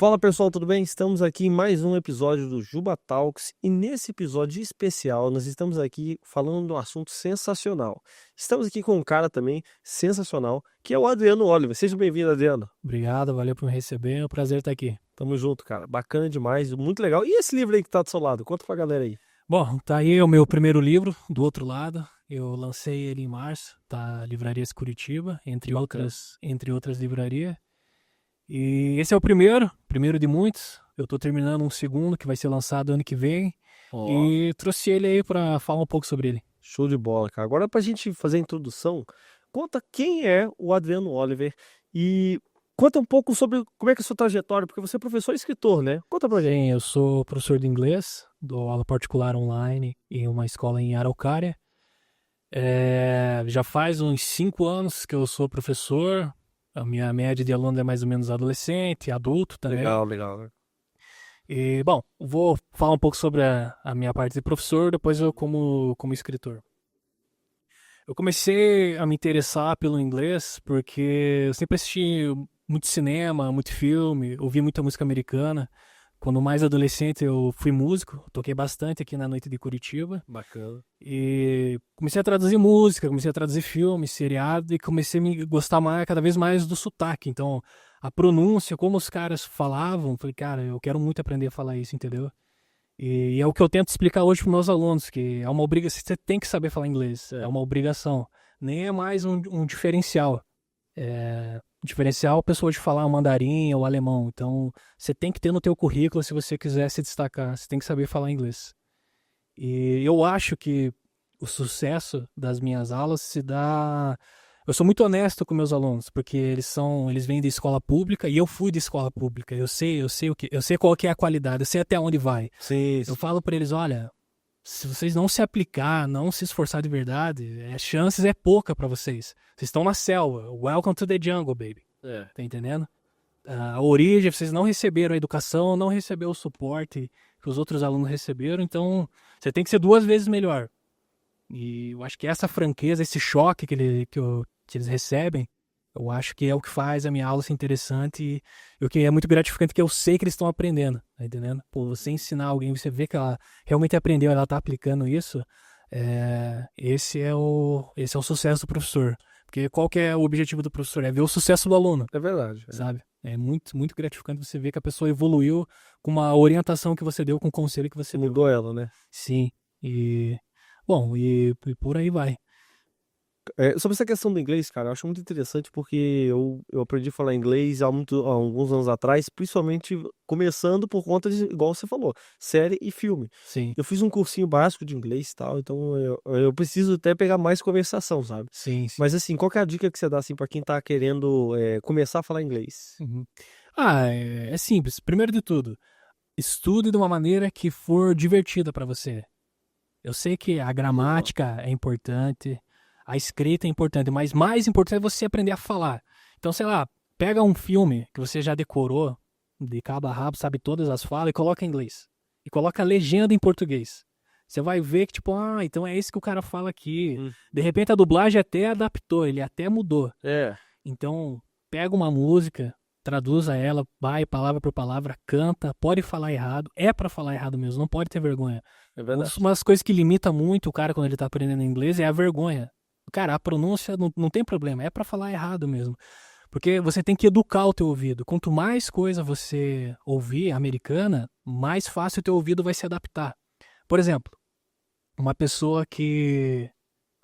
Fala pessoal, tudo bem? Estamos aqui em mais um episódio do Juba Talks e nesse episódio especial nós estamos aqui falando de um assunto sensacional. Estamos aqui com um cara também sensacional, que é o Adriano Oliver. Seja bem-vindo, Adriano. Obrigado, valeu por me receber, é um prazer estar aqui. Tamo junto, cara. Bacana demais, muito legal. E esse livro aí que tá do seu lado? Conta pra galera aí. Bom, tá aí o meu primeiro livro, Do Outro Lado. Eu lancei ele em março, tá? Livrarias Curitiba, Bacana. entre outras livrarias. E esse é o primeiro de muitos. Eu tô terminando um segundo que vai ser lançado ano que vem. Ó, E trouxe ele aí pra falar um pouco sobre ele. show de bola, cara. Agora pra gente fazer a introdução, conta quem é o Adriano Oliver e conta um pouco sobre como é que é a sua trajetória, porque você é professor e escritor, né? Conta pra gente. Sim, eu sou professor de inglês, dou aula particular online em uma escola em Araucária. Já faz uns 5 anos que eu sou professor. A minha média de aluno é mais ou menos adolescente, adulto também. Legal, legal. E, bom, vou falar um pouco sobre a minha parte de professor, depois eu como escritor. Eu comecei a me interessar pelo inglês porque eu sempre assisti muito cinema, muito filme, ouvi muita música americana. Quando mais adolescente eu fui músico, toquei bastante aqui na noite de Curitiba. Bacana. E comecei a traduzir música, comecei a traduzir filme, seriado e comecei a me gostar mais, cada vez mais do sotaque. Então, a pronúncia, como os caras falavam, falei, cara, eu quero muito aprender a falar isso, entendeu? E é o que eu tento explicar hoje para meus alunos, que é uma obrigação, você tem que saber falar inglês, é uma obrigação. Nem é mais um diferencial. Diferencial a pessoa de falar mandarim ou alemão. Então, você tem que ter no teu currículo se você quiser se destacar, você tem que saber falar inglês. E eu acho que o sucesso das minhas aulas se dá. Eu sou muito honesto com meus alunos, porque eles vêm de escola pública e eu fui de escola pública. Eu sei qual que é a qualidade, eu sei até onde vai. Sim, Eu falo para eles, olha, se vocês não se aplicar, não se esforçar de verdade, chances é pouca para vocês. Vocês estão na selva. Welcome to the jungle, baby. é. Tá entendendo? A origem, vocês não receberam a educação, não receberam o suporte que os outros alunos receberam, então você tem que ser 2 vezes melhor. E eu acho que essa franqueza, esse choque que eles recebem, eu acho que é o que faz a minha aula ser interessante e o que é muito gratificante, que eu sei que eles estão aprendendo, tá entendendo? Pô, você ensinar alguém, você vê que ela realmente aprendeu, ela tá aplicando isso, esse é o sucesso do professor. Porque qual que é o objetivo do professor? É ver o sucesso do aluno, É verdade. sabe? É muito, muito gratificante você ver que a pessoa evoluiu com uma orientação que você deu, com um conselho que você deu. Mudou ela, né? Sim, e bom, e por aí vai. Sobre essa questão do inglês, cara, eu acho muito interessante porque eu aprendi a falar inglês há alguns anos atrás, principalmente começando por conta de, igual você falou, série e filme. Sim, Eu fiz um cursinho básico de inglês e tal, então eu preciso até pegar mais conversação, sabe? sim, sim. Mas assim, qual que é a dica que você dá assim para quem tá querendo começar a falar inglês? Uhum. É simples. Primeiro de tudo, estude de uma maneira que for divertida para você. Eu sei que a Boa. gramática é importante, a escrita é importante, mas mais importante é você aprender a falar. Então, sei lá, pega um filme que você já decorou, de cabo a rabo, sabe todas as falas, e coloca em inglês. E coloca a legenda em português. Você vai ver que, tipo, então é isso que o cara fala aqui. Hum, De repente a dublagem até adaptou, ele até mudou. É, Então, pega uma música, traduza ela, vai palavra por palavra, canta, pode falar errado, é pra falar errado mesmo, não pode ter vergonha. é verdade. Uma das coisas que limita muito o cara quando ele tá aprendendo inglês é a vergonha. Cara, a pronúncia não tem problema, é pra falar errado mesmo. Porque você tem que educar o teu ouvido. Quanto mais coisa você ouvir americana, mais fácil o teu ouvido vai se adaptar. Por exemplo, uma pessoa que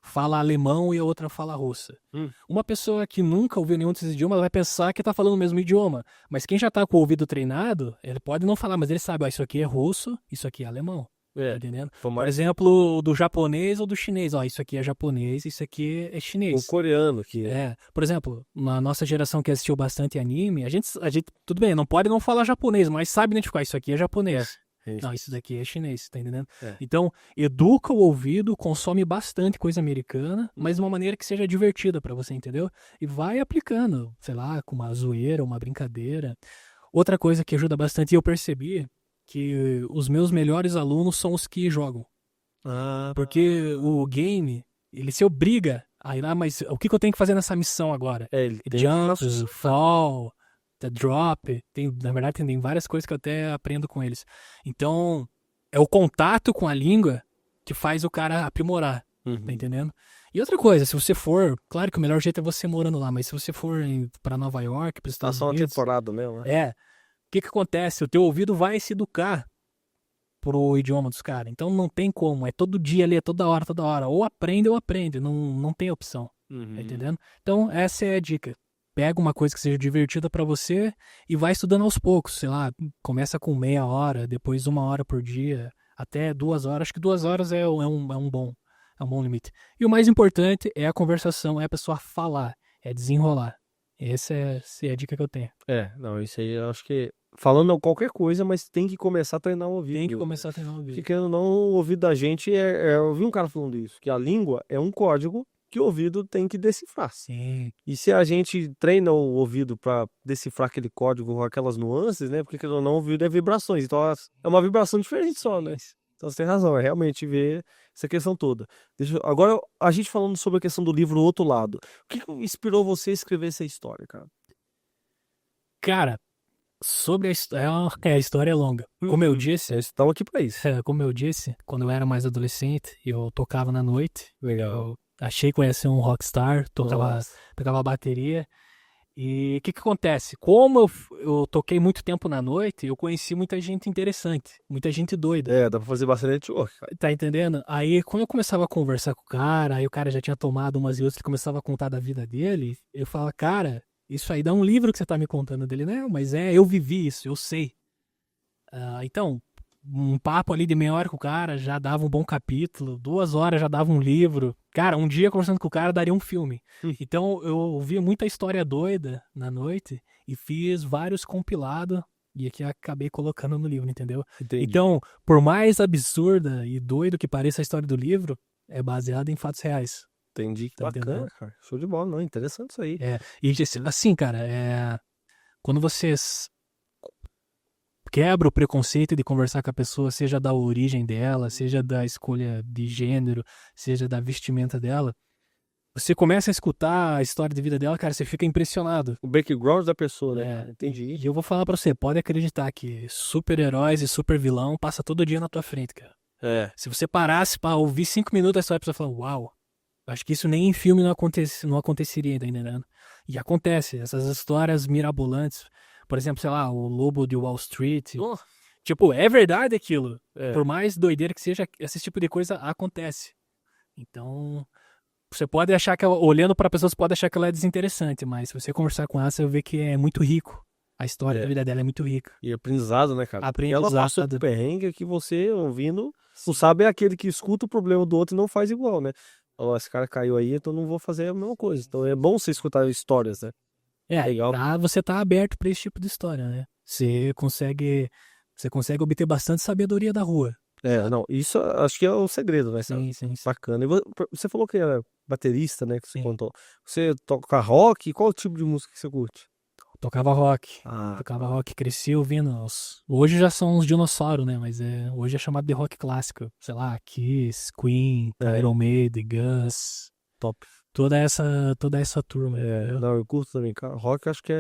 fala alemão e a outra fala russa. Hum, Uma pessoa que nunca ouviu nenhum desses idiomas vai pensar que tá falando o mesmo idioma. Mas quem já tá com o ouvido treinado, ele pode não falar, mas ele sabe, ó, isso aqui é russo, isso aqui é alemão. Tá é. entendendo? Foi Por mais exemplo, do japonês ou do chinês. Ó, isso aqui é japonês, isso aqui é o chinês. coreano que Por exemplo, na nossa geração que assistiu bastante anime, a gente, tudo bem, não pode não falar japonês, mas sabe identificar, isso aqui é é. japonês. É. Não, isso daqui é chinês, tá entendendo? É. Então, educa o ouvido, consome bastante coisa americana, mas de uma maneira que seja divertida pra você, entendeu? E vai aplicando, sei lá, com uma zoeira, uma brincadeira. Outra coisa que ajuda bastante, e eu percebi que os meus melhores alunos são os que jogam. Ah, Porque o game, ele se obriga a ir lá, mas o que eu tenho que fazer nessa missão agora? ele tem que Jumps, fall. The Drop, na verdade tem várias coisas que eu até aprendo com eles. Então, é o contato com a língua que faz o cara aprimorar, tá entendendo? E outra coisa, se você for, claro que o melhor jeito é você morando lá, mas se você for pra Nova York, pros Tá Estados só uma Unidos, temporada mesmo, né? o que acontece? O teu ouvido vai se educar pro idioma dos caras. Então não tem como, é todo dia ali, é toda hora. Ou aprende, não tem opção, tá entendendo? Então essa é a dica. Pega uma coisa que seja divertida pra você e vai estudando aos poucos, sei lá, começa com meia hora, depois 1 hora por dia, até 2 horas. Acho que 2 horas é um bom limite. E o mais importante é a conversação, é a pessoa falar, é desenrolar. Essa é a dica que eu tenho. Não, isso aí eu acho que falando qualquer coisa, mas tem que começar a treinar o ouvido. Tem que começar a treinar o Porque ouvido. querendo ou não, o ouvido da gente eu vi um cara falando isso, que a língua é um código que o ouvido tem que decifrar. Sim. E se a gente treina o ouvido para decifrar aquele código com aquelas nuances, né? Porque querendo ou não, o ouvido é vibrações, então é uma vibração diferente só, né? Então você tem razão, é realmente ver essa questão toda. Agora, a gente falando sobre a questão do livro O Outro Lado. O que inspirou você a escrever essa história, cara? Cara, sobre a história é longa. Como eu disse, Estamos aqui pra isso. quando eu era mais adolescente, eu tocava na noite. Legal. Eu achei que eu ia ser um rockstar, tocava bateria. E o que acontece? Como eu toquei muito tempo na noite, eu conheci muita gente interessante, muita gente doida. Dá pra fazer bastante network, cara. Tá entendendo? Aí, quando eu começava a conversar com o cara, aí o cara já tinha tomado umas e outras, ele começava a contar da vida dele, eu falava, cara, isso aí dá um livro que você tá me contando dele, né? Mas eu vivi isso, eu sei. Então, um papo ali de meia hora com o cara já dava um bom capítulo, 2 horas já dava um livro. Cara, um dia conversando com o cara daria um filme. Então, eu ouvia muita história doida na noite e fiz vários compilados e aqui acabei colocando no livro, entendeu? Entendi. Então, por mais absurda e doido que pareça a história do livro, é baseada em fatos reais. Entendi. Tá Bacana, entendendo? cara. Show de bola, não. Interessante isso aí. E assim, cara, quando você quebra o preconceito de conversar com a pessoa, seja da origem dela, seja da escolha de gênero, seja da vestimenta dela, você começa a escutar a história de vida dela, cara, você fica impressionado. O background da pessoa, né, cara? Entendi. E eu vou falar pra você, pode acreditar que super-heróis e super-vilão passa todo dia na tua frente, cara. Se você parasse pra ouvir 5 minutos da história, a pessoa fala, uau, acho que isso nem em filme não aconteceria, tá entendendo? E acontece, essas histórias mirabolantes. Por exemplo, sei lá, o Lobo de Wall Street. Tipo, é verdade aquilo. Por mais doideira que seja, esse tipo de coisa acontece. Então, você pode achar que, olhando pra pessoa, você pode achar que ela é desinteressante, mas se você conversar com ela, você vai ver que é muito rico. A história da vida dela é muito rica. E aprendizado, né, cara? Aprendizado. Ela passou por perrengue que você, ouvindo, não sabe é aquele que escuta o problema do outro e não faz igual, né? Ó, esse cara caiu aí, então não vou fazer a mesma coisa. Então é bom você escutar histórias, né? Legal. Você tá aberto pra esse tipo de história, né? Você consegue obter bastante sabedoria da rua. Não, isso acho que é o segredo, né? Sim. Bacana. E você falou que era baterista, né? Que você contou. Você toca rock? Qual tipo de música que você curte? Tocava rock. Tocava rock, cresci ouvindo. Hoje já são uns dinossauros, né? Mas hoje é chamado de rock clássico. Sei lá, Kiss, Queen, Iron Maiden, Guns. Top. Toda essa turma. Não, eu curto também, cara. Rock eu acho que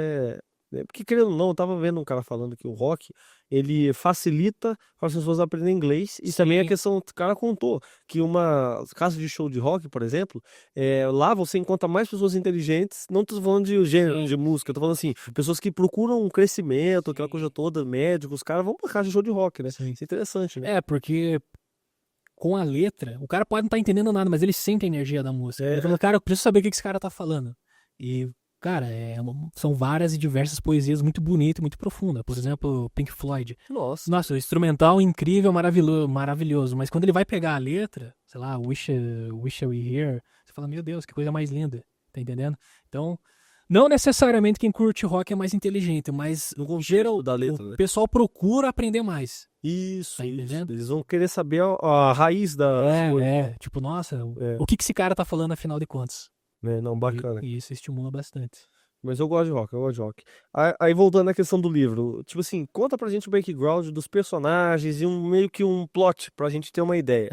porque querendo ou não, eu tava vendo um cara falando que o rock, ele facilita para as pessoas aprenderem inglês. E também a questão, o cara contou que uma casa de show de rock, por exemplo, lá você encontra mais pessoas inteligentes, não tô falando de gênero de música, eu tô falando assim, pessoas que procuram um crescimento, aquela coisa toda, médicos, os caras vão pra casa de show de rock, né? Isso é interessante, né? Porque com a letra, o cara pode não estar entendendo nada, mas ele sente a energia da música. Ele fala, cara, eu preciso saber o que esse cara tá falando. E, cara, são várias e diversas poesias muito bonitas e muito profundas. Por exemplo, Pink Floyd. Nossa, o instrumental incrível, maravilhoso. Mas quando ele vai pegar a letra, sei lá, Wish I Were Here, você fala, meu Deus, que coisa mais linda. Tá entendendo? Então, não necessariamente quem curte rock é mais inteligente, mas no geral, da letra, o né? pessoal procura aprender mais. Isso, tá entendendo? Eles vão querer saber a raiz da coisa. Tipo, nossa, o que esse cara tá falando afinal de contas? Não, bacana. E isso estimula bastante. Mas eu gosto de rock, Aí voltando à questão do livro, tipo assim, conta pra gente o background dos personagens e meio que um plot pra gente ter uma ideia.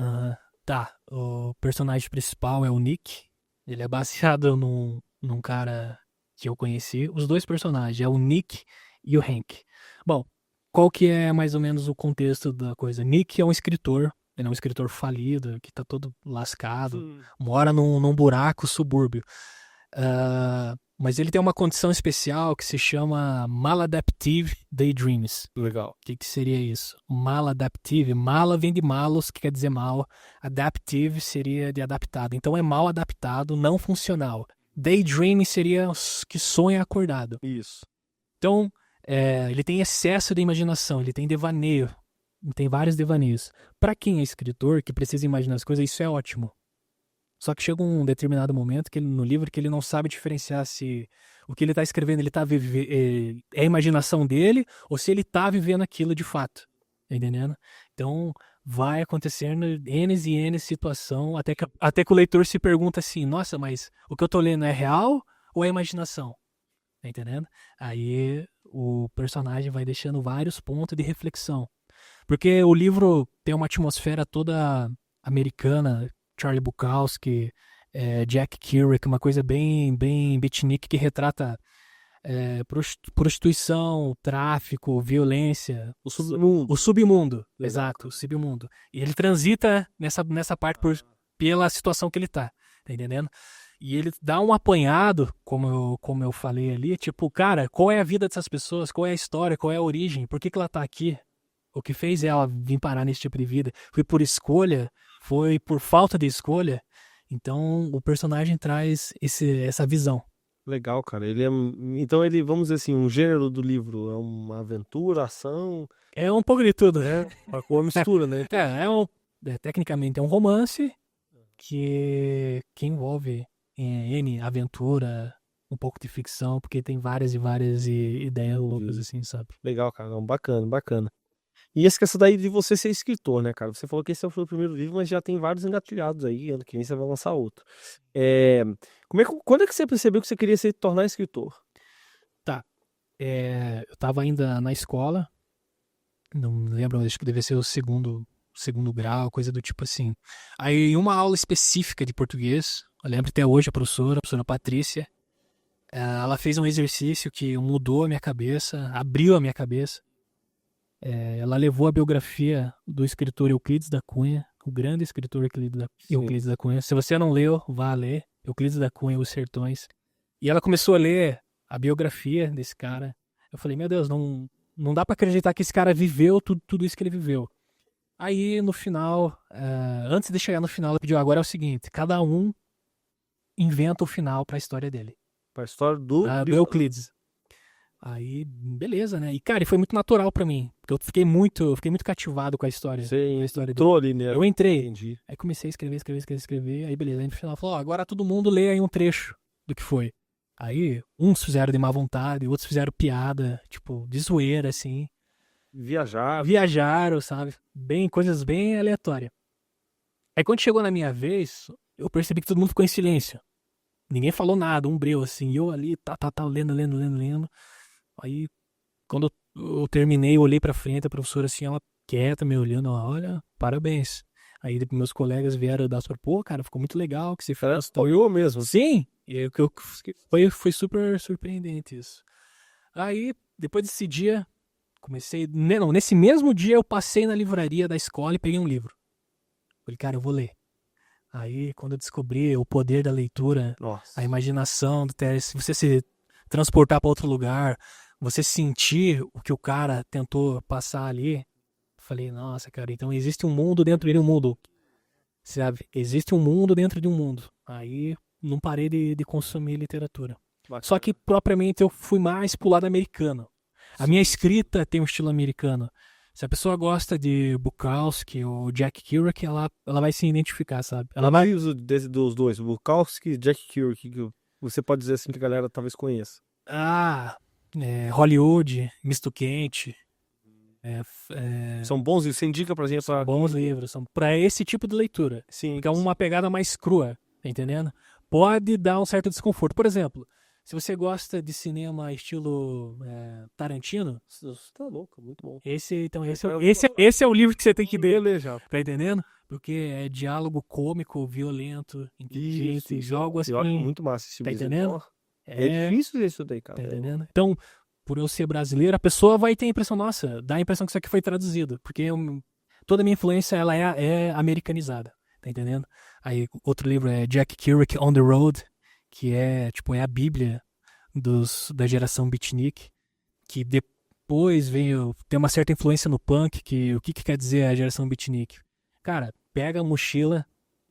O personagem principal é o Nick. Ele é baseado num cara que eu conheci, os dois personagens, é o Nick e o Hank. Bom, qual que é mais ou menos o contexto da coisa? Nick é um escritor, ele é um escritor falido, que tá todo lascado, mora num buraco subúrbio. Mas ele tem uma condição especial que se chama Maladaptive Daydreams. Legal. O que seria isso? Maladaptive. Mala vem de malos, que quer dizer mal. Adaptive seria de adaptado. Então é mal adaptado, não funcional. Daydream seria que sonha acordado. Isso. Então, ele tem excesso de imaginação, ele tem devaneio. Tem vários devaneios. Para quem é escritor, que precisa imaginar as coisas, isso é ótimo. Só que chega um determinado momento no livro que ele não sabe diferenciar se o que ele está escrevendo é a imaginação dele ou se ele está vivendo aquilo de fato. Tá entendendo? Então vai acontecendo N e N situação até que o leitor se pergunta assim, nossa, mas o que eu tô lendo é real ou é imaginação? Tá entendendo? Aí o personagem vai deixando vários pontos de reflexão. Porque o livro tem uma atmosfera toda americana, Charlie Bukowski, Jack Kerouac, uma coisa bem beatnik que retrata prostituição, tráfico, violência. O submundo. O submundo, exato, o submundo. E ele transita nessa parte pela situação que ele tá entendendo? E ele dá um apanhado, como eu falei ali, tipo, cara, qual é a vida dessas pessoas, qual é a história, qual é a origem, por que ela tá aqui? O que fez ela vir parar nesse tipo de vida? Foi por escolha? Foi por falta de escolha? Então, o personagem traz essa visão. Legal, cara. Então ele, vamos dizer assim, um gênero do livro é uma aventura, ação... É um pouco de tudo. Uma mistura, né? Tecnicamente é um romance que envolve N aventura, um pouco de ficção, porque tem várias e várias ideias loucas, assim, sabe? Legal, cara. Bacana, bacana. E essa daí de você ser escritor, né, cara? Você falou que esse foi o primeiro livro, mas já tem vários engatilhados aí. Ano que vem você vai lançar outro. Quando é que você percebeu que você queria se tornar escritor? Tá. Eu tava ainda na escola. Não lembro, acho que deve ser o segundo grau, coisa do tipo assim. Aí, em uma aula específica de português, eu lembro até hoje a professora Patrícia, ela fez um exercício que mudou a minha cabeça, abriu a minha cabeça. Ela levou a biografia do escritor Euclides da Cunha, o grande escritor Euclides da Cunha. Se você não leu, vá ler. Euclides da Cunha, Os Sertões. E ela começou a ler a biografia desse cara. Eu falei, meu Deus, não dá pra acreditar que esse cara viveu tudo isso que ele viveu. Aí, no final, antes de chegar no final, ela pediu, agora é o seguinte, cada um inventa o final pra história dele. Pra história do Euclides. Aí, beleza, né? E, cara, foi muito natural pra mim. Porque eu fiquei muito cativado com a história. Você entrou ali, né? Eu entrei. Entendi. Aí comecei a escrever. Aí, beleza. Aí no final falou, agora todo mundo lê aí um trecho do que foi. Aí, uns fizeram de má vontade, outros fizeram piada, tipo, de zoeira, assim. Viajaram, sabe? Coisas bem aleatórias. Aí, quando chegou na minha vez, eu percebi que todo mundo ficou em silêncio. Ninguém falou nada, um breu, assim. E eu ali, lendo. Aí, quando eu terminei, eu olhei pra frente, a professora assim, ela quieta, me olhando, olha, parabéns. Aí meus colegas vieram dar sua, pô, cara, ficou muito legal que você fez. Apoiou mesmo? Sim, foi super surpreendente isso. Aí, depois desse dia, nesse mesmo dia eu passei na livraria da escola e peguei um livro. Falei, cara, eu vou ler. Aí, quando eu descobri o poder da leitura, a imaginação, se você se transportar para outro lugar, você sentir o que o cara tentou passar ali, falei, nossa, cara, então existe um mundo dentro de um mundo, sabe? Existe um mundo dentro de um mundo. Aí não parei de consumir literatura. Bacana. Só que propriamente eu fui mais pro lado americano. A minha escrita tem um estilo americano. Se a pessoa gosta de Bukowski ou Jack Kerouac, ela vai se identificar, sabe? Ela vai dos dois, Bukowski e Jack Kerouac, que você pode dizer assim que a galera talvez conheça. Hollywood, Misto Quente. São bons livros, você indica pra gente? Bons livros, são pra esse tipo de leitura. Sim. Porque é uma pegada mais crua, tá entendendo? Pode dar um certo desconforto. Por exemplo, se você gosta de cinema estilo Tarantino... Você tá louco, muito bom. Esse é o livro que você tem que ler, tá entendendo? Porque é diálogo cômico, violento, inteligente, jogo assim... Eu acho muito massa esse tá entendendo? É difícil isso daí, cara. Tá entendendo? Então, por eu ser brasileiro, a pessoa vai ter a impressão, nossa, dá a impressão que isso aqui foi traduzido, porque toda a minha influência ela é americanizada, tá entendendo? Aí outro livro é Jack Kerouac On the Road, que é tipo é a Bíblia da geração beatnik, que depois veio ter uma certa influência no punk, que o que quer dizer a geração beatnik? Cara, pega a mochila,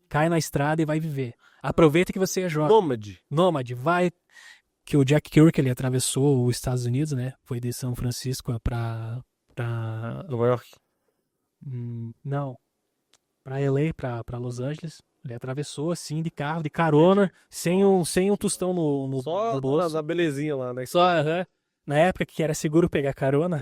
cai na estrada e vai viver. Aproveita que você é jovem. Nômade, vai. Que o Jack Kerouac ele atravessou os Estados Unidos, né? Foi de São Francisco pra Nova York. Não, pra LA, pra Los Angeles. Ele atravessou assim de carro, de carona, sem um tostão no Só bolso. na belezinha lá, né? Só, na época que era seguro pegar carona.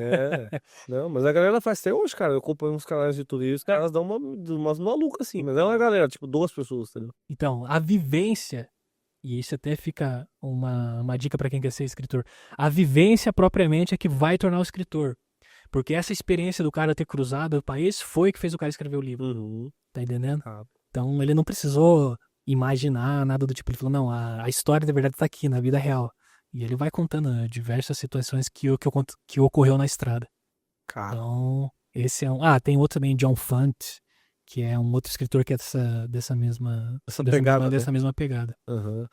Não, mas a galera faz até hoje, cara. Eu acompanho uns canais de turismo, os caras dão umas malucas assim, mas é uma galera, tipo, 2 pessoas, entendeu? Então, a vivência, e isso até fica uma dica pra quem quer ser escritor, a vivência propriamente é que vai tornar o escritor. Porque essa experiência do cara ter cruzado o país foi que fez o cara escrever o livro. Tá entendendo? Então ele não precisou imaginar nada do tipo. Ele falou, não, a história da verdade tá aqui, na vida real. E ele vai contando diversas situações que ocorreu na estrada. Cara. Então, esse é um... tem outro também, John Fant, que é um outro escritor que é dessa mesma pegada.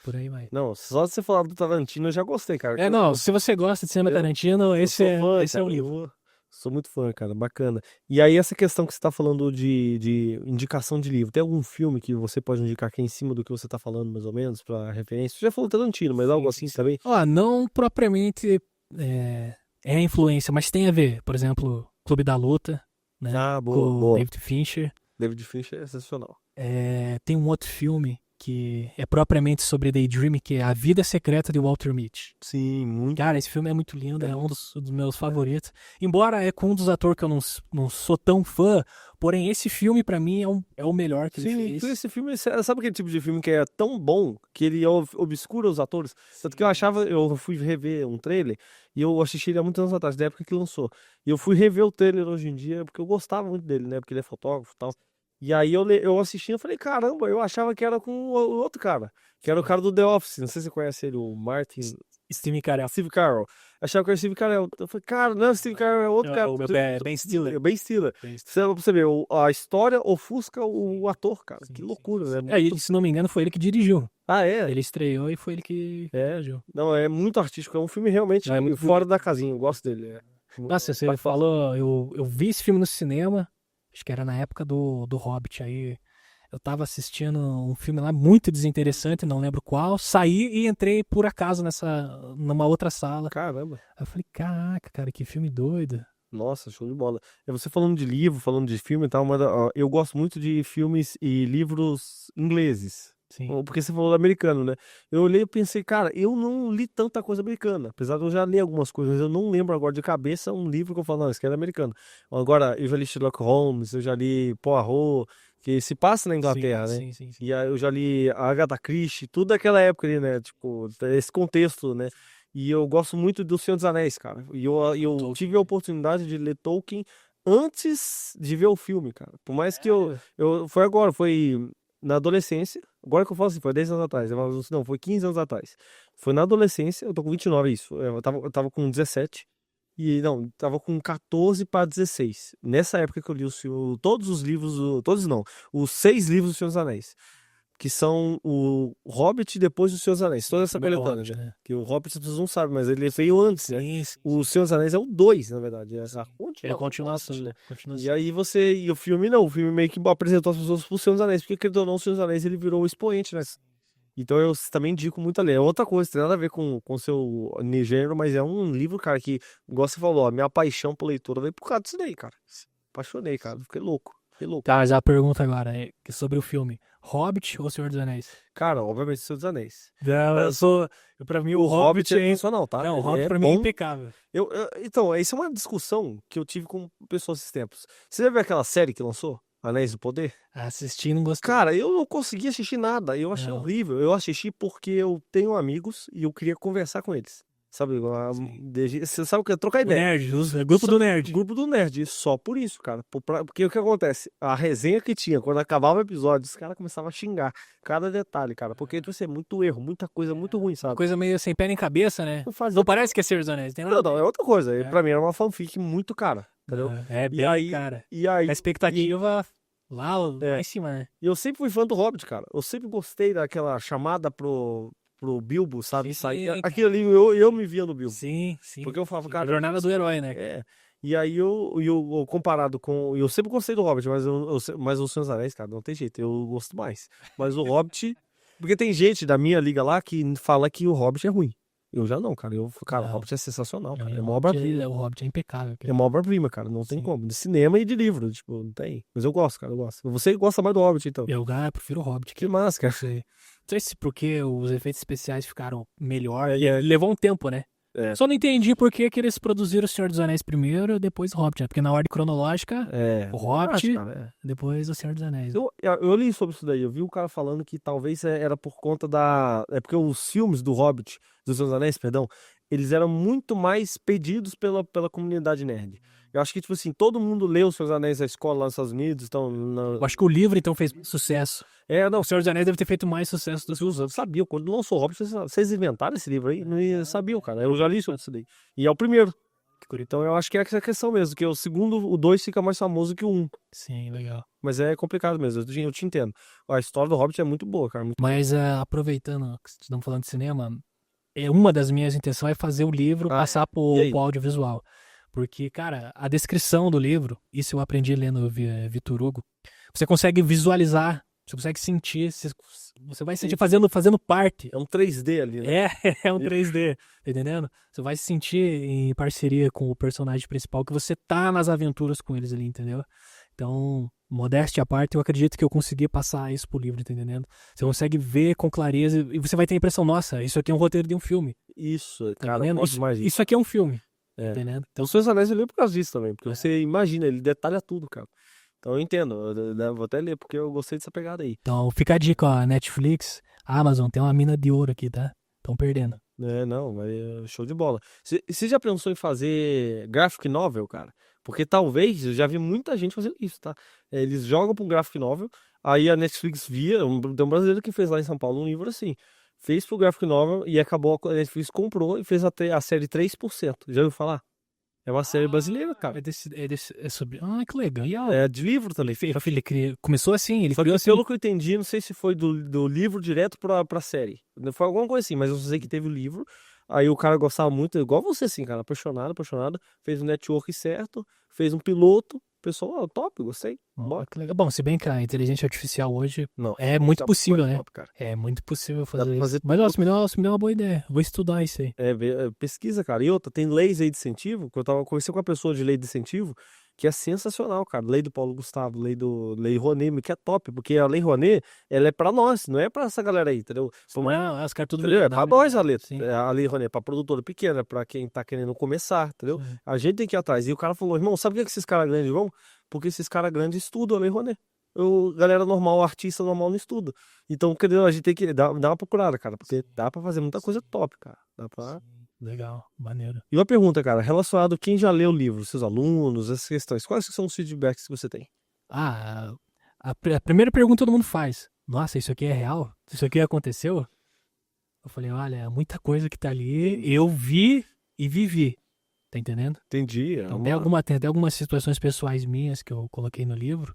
Por aí vai. Não, só de você falar do Tarantino eu já gostei, cara. Se você gosta de cinema Tarantino, esse é o livro. Sou muito fã, cara, bacana. E aí essa questão que você tá falando de indicação de livro, tem algum filme que você pode indicar aqui em cima do que você tá falando, mais ou menos, pra referência? Você já falou Tarantino, mas algo assim também? Não propriamente é influência, mas tem a ver. Por exemplo, Clube da Luta, né? Boa. David Fincher. David Fincher é sensacional. Tem um outro filme que é propriamente sobre Daydream, que é A Vida Secreta de Walter Mitty. Sim, muito. Cara, esse filme é muito lindo, é um dos meus favoritos. Embora é com um dos atores que eu não sou tão fã, porém esse filme pra mim é o melhor que ele fez. Sim, esse filme, sabe aquele tipo de filme que é tão bom que ele obscura os atores? Tanto que eu fui rever um trailer e eu assisti ele há muitos anos atrás, da época que lançou. E eu fui rever o trailer hoje em dia porque eu gostava muito dele, né? Porque ele é fotógrafo e tal. E aí eu assisti e falei, caramba, eu achava que era com o outro cara, que era o cara do The Office, não sei se você conhece ele, o Martin... Steve Carell. Eu achava que era o Steve Carell. Eu falei, cara, não, Steve Carell é outro cara. O meu é Ben Stiller. Ben Stiller. Pra você ver, a história ofusca o ator, cara. Que loucura, né? E se não me engano, foi ele que dirigiu. É? Ele estreou e foi ele que dirigiu. Não, é muito artístico. É um filme realmente fora da casinha. Eu gosto dele. Nossa, você falou... Eu vi esse filme no cinema. Acho que era na época do Hobbit. Aí eu tava assistindo um filme lá muito desinteressante, não lembro qual. Saí e entrei por acaso numa outra sala. Caramba. Aí eu falei, caraca, cara, que filme doido. Nossa, show de bola. Você falando de livro, falando de filme e tal, mas eu gosto muito de filmes e livros ingleses. Sim. Porque você falou americano, né? Eu olhei e pensei, cara, eu não li tanta coisa americana. Apesar de eu já ler algumas coisas, mas eu não lembro agora de cabeça um livro que eu falo, não, esse aqui era americano. Agora, eu já li Sherlock Holmes, eu já li Poirot, que se passa na Inglaterra, né? Sim. E aí eu já li a Agatha Christie, tudo daquela época ali, né? Tipo, esse contexto, né? E eu gosto muito do Senhor dos Anéis, cara. E eu tive a oportunidade de ler Tolkien antes de ver o filme, cara. Por mais que foi na adolescência. Agora que eu falo assim, foi 10 anos atrás. Não, foi 15 anos atrás. Foi na adolescência, eu tô com 29, isso. Eu tava com 17. E não, tava com 14 para 16. Nessa época que eu li todos os livros, todos não, os 6 livros do Senhor dos Anéis. Que são o Hobbit e depois o Senhor dos Anéis. Toda essa coletânea, né? Que o Hobbit as pessoas não sabem, mas ele veio antes, né? O Senhor dos Anéis é o 2, na verdade. É a continuação, né? E aí o filme não, o filme meio que apresentou as pessoas pro Senhor dos Anéis, porque querendo ou não, o Senhor dos Anéis ele virou o expoente, né? Então eu também indico muito a ler. É outra coisa, tem nada a ver com o seu gênero, mas é um livro, cara, que, igual você falou, a minha paixão por leitura veio por causa disso daí, cara. Apaixonei, cara. Fiquei louco. Tá, já a pergunta agora é sobre o filme. Hobbit ou Senhor dos Anéis? Cara, obviamente Senhor dos Anéis. Pra mim o Hobbit é sensacional, tá? Não, o Hobbit pra mim é impecável. Então, isso é uma discussão que eu tive com pessoas esses tempos. Você já viu aquela série que lançou? Anéis do Poder? Assisti e não gostei. Cara, eu não consegui assistir nada. Eu achei horrível. Eu assisti porque eu tenho amigos e eu queria conversar com eles. Sabe? Sim. Você sabe o que é? Trocar O ideia. nerd, grupo do nerd. Grupo do Nerd, só por isso, cara. Porque o que acontece? A resenha que tinha, quando acabava o episódio, os caras começavam a xingar cada detalle, cara. Porque tipo assim, é muito erro, muita coisa muito ruim, Uma sabe? coisa meio sem pé nem cabeça, né? Não fazia. Não parece que é Senhor dos Anéis, tem Não, nada. não, é outra coisa. É. Pra mim era uma fanfic muito cara, entendeu? É E bem, aí, cara. e aí, A expectativa lá É. em cima, né? e eu sempre fui fã do Hobbit, cara. Eu sempre gostei daquela chamada pro Bilbo, sabe? Sim, Sair. cara. Aquilo ali, eu me via no Bilbo. Sim. Porque eu falava, A cara. jornada do herói, né? É. E aí eu comparado com. Eu sempre gostei do Hobbit, mas o Senhor dos Anéis, cara, não tem jeito, eu gosto mais. Mas o Hobbit. Porque tem gente da minha liga lá que fala que o Hobbit é ruim. Eu já não, cara. Cara, o Não. Hobbit é sensacional, cara. É O uma Hobbit obra-prima. o Hobbit é impecável, É cara. uma obra-prima, cara. Não tem Sim. como. De cinema e de livro. Tipo, não tem. Mas eu gosto, cara. Eu gosto. Você gosta mais do Hobbit, então. Eu prefiro o Hobbit. Que massa, cara. Não sei se porque os efeitos especiais ficaram melhor. Levou um tempo, né? É. Só não entendi por que eles produziram o Senhor dos Anéis primeiro e depois o Hobbit, né? Porque na ordem cronológica, É. o Hobbit, Cara, depois o Senhor dos Anéis. eu li sobre isso daí. Eu vi o cara falando que talvez era por conta da. É porque os filmes do Hobbit, dos Senhor dos Anéis, perdão, eles eram muito mais pedidos pela comunidade nerd. Eu acho que, tipo assim, todo mundo leu os Senhor dos Anéis na escola lá nos Estados Unidos. Então, Eu acho que o livro, então, fez sucesso. não, O Senhor dos Anéis deve ter feito mais sucesso do que os outros sabiam. Quando lançou o Hobbit, vocês inventaram esse livro aí? Não sabiam, cara. Eu já li sobre isso daí. E é o primeiro. Então eu acho que é essa questão mesmo, que o segundo, o 2 fica mais famoso que o 1. Sim, legal. Mas é complicado mesmo, eu te entendo. A história do Hobbit é muito boa, cara. Mas aproveitando que estamos falando de cinema, uma das minhas intenções é fazer o livro passar pro audiovisual. Porque, cara, a descrição do livro, isso eu aprendi lendo o Victor Hugo, você consegue visualizar, você consegue sentir, você vai sentir fazendo parte. É um 3D ali, né? É um 3D, tá entendendo? Você vai se sentir em parceria com o personagem principal, que você tá nas aventuras com eles ali, entendeu? Então, modéstia à parte, eu acredito que eu consegui passar isso pro livro, tá entendendo? Você consegue ver com clareza e você vai ter a impressão, nossa, isso aqui é um roteiro de um filme. Isso, Tá cara, entendendo? gosto demais disso. Isso aqui é um filme, É. entendendo? Então, os Senhor dos Anéis eu li por causa disso também, porque você imagina, ele detalha tudo, cara. Então eu entendo, eu vou até ler, porque eu gostei dessa pegada aí. Então, fica a dica, ó, Netflix, Amazon, tem uma mina de ouro aqui, tá? Estão perdendo. Não, mas show de bola. Você já pensou em fazer graphic novel, cara? Porque talvez, eu já vi muita gente fazendo isso, tá? Eles jogam pra um graphic novel, aí a Netflix tem um brasileiro que fez lá em São Paulo um livro assim, fez pro graphic novel e acabou, a Netflix comprou e fez a série 3%. Já ouviu falar? É uma série brasileira, cara. É sobre... Ah, que legal. É de livro também. Começou assim, ele Só criou que, assim. pelo que eu entendi, não sei se foi do livro direto pra série. Foi alguma coisa assim, mas eu sei que teve o livro. Aí o cara gostava muito, igual você assim, cara, apaixonado. Fez o network certo, fez um piloto. O pessoal, top, gostei. Bora. Que legal. Bom, se bem que a inteligência artificial hoje Não, é muito possível, né? Top, cara. É muito possível Dá pra fazer fazer isso. Mas nossa, me deu uma boa ideia. Vou estudar isso aí. Pesquisa, cara. E outra, tem leis aí de incentivo, que eu conversei com uma pessoa de lei de incentivo, que é sensacional, cara. Lei do Paulo Gustavo, lei Rouanet, que é top, porque a lei Rouanet, ela é pra nós, não é pra essa galera aí, entendeu? Os caras tudo Entendeu? É pra nós a letra. Sim. A lei Rouanet, pra produtora pequena, pra quem tá querendo começar, entendeu? Sim. A gente tem que ir atrás. E o cara falou, irmão, sabe por que esses caras grandes vão? Porque esses caras grandes estudam a lei Rouanet. Galera normal, artista normal não estuda. Então, entendeu? A gente tem que dar uma procurada, cara, porque dá pra fazer muita coisa top, cara. Dá pra... Legal, maneiro. E uma pergunta, cara, relacionado a quem já leu o livro, seus alunos, essas questões, quais são os feedbacks que você tem? A primeira pergunta todo mundo faz. Nossa, isso aqui é real? Isso aqui aconteceu? Eu falei, olha, muita coisa que tá ali, eu vi e vivi. Tá entendendo? Entendi. Então, tem até algumas situações pessoais minhas que eu coloquei no livro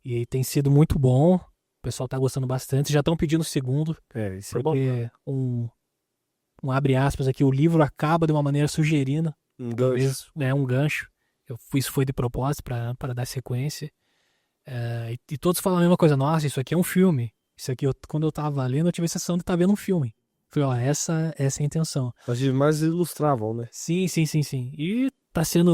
e tem sido muito bom. O pessoal tá gostando bastante. Já estão pedindo o segundo. Isso é bom. Porque um abre aspas aqui, o livro acaba de uma maneira sugerindo. Um gancho. Um gancho. Isso foi de propósito para dar sequência. E todos falam a mesma coisa. Nossa, isso aqui é um filme. Isso aqui, quando eu tava lendo, eu tive a sensação de estar vendo um filme. Falei, ó, essa é a intenção. Mas mais ilustravam, né? Sim. E tá sendo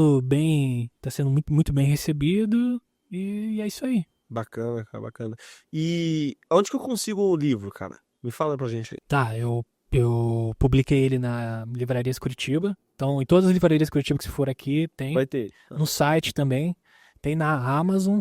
muito, muito bem recebido e é isso aí. Bacana, cara, bacana. E onde que eu consigo o livro, cara? Me fala pra gente aí. Tá, eu publiquei ele na Livrarias Curitiba. Então, em todas as livrarias Curitiba que se for aqui, tem. Vai ter. No site também. Tem na Amazon.